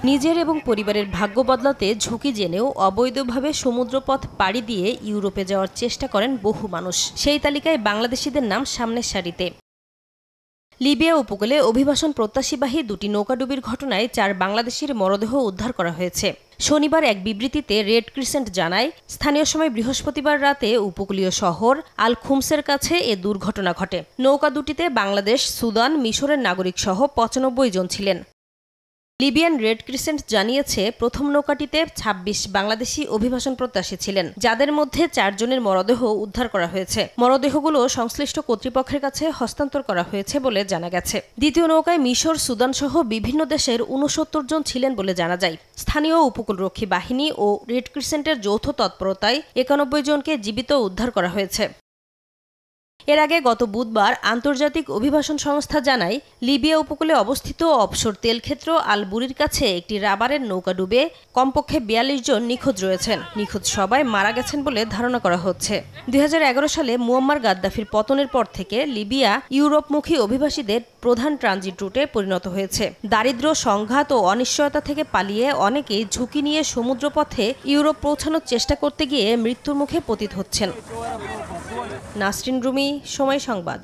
নিজের এবং পরিবারের ভাগ্য বদলাতে ঝুঁকি জেনেও অবৈধভাবে সমুদ্রপথ পাড়ি দিয়ে ইউরোপে যাওয়ার চেষ্টা করেন বহু মানুষ। সেই তালিকায় বাংলাদেশিদের নাম সামনের সারিতে। লিবিয়া উপকূলে অভিবাসন প্রত্যাশীবাহী দুটি নৌকাডুবির ঘটনায় 4 বাংলাদেশির মরদেহ উদ্ধার করা হয়েছে। শনিবার এক বিবৃতিতে রেড ক্রিসেন্ট জানায়, স্থানীয় সময় বৃহস্পতিবার রাতে উপকূলীয় শহর আল খুমসের কাছে এ দুর্ঘটনা ঘটে। নৌকা দুটিতে বাংলাদেশ, সুদান, মিশরের নাগরিক সহ 95 জন ছিলেন। লিবিয়ান রেড ক্রিসেন্ট জানিয়েছে, প্রথম নৌকাটিতে 26 বাংলাদেশি অভিবাসন প্রত্যাশী ছিলেন, যাদের মধ্যে 4 জনের মরদেহ উদ্ধার করা হয়েছে। মরদেহগুলো সংশ্লিষ্ট কর্তৃপক্ষের কাছে হস্তান্তর করা হয়েছে বলে জানা গেছে। দ্বিতীয় নৌকায় মিশর, সুদান সহ বিভিন্ন দেশের 69 জন ছিলেন বলে জানা যায়। স্থানীয় উপকূলরক্ষী বাহিনী ও রেড ক্রিসেন্টের যৌথ তৎপরতায় 91 জনকে জীবিত উদ্ধার করা হয়েছে। এর আগে গত বুধবার আন্তর্জাতিক অভিবাসন সংস্থা জানায়, লিবিয়া উপকূলে অবস্থিত অবসর তেলক্ষেত্র আল বুরির কাছে একটি রাবারের নৌকা ডুবে কমপক্ষে 42 জন নিখোঁজ রয়েছেন। নিখোঁজ সবাই মারা গেছেন বলে ধারণা করা হচ্ছে। 2011 সালে মুয়াম্মার গাদ্দাফির পতনের পর থেকে লিবিয়া ইউরোপমুখী অভিবাসীদের প্রধান ট্রানজিট রুটে পরিণত হয়েছে। দারিদ্র্য, সংঘাত ও অনিশ্চয়তা থেকে পালিয়ে অনেকেই ঝুঁকি নিয়ে সমুদ্রপথে ইউরোপ পৌঁছানোর চেষ্টা করতে গিয়ে মৃত্যুর মুখে পতিত হচ্ছেন। নাসরিন রুমি, সময় সংবাদ।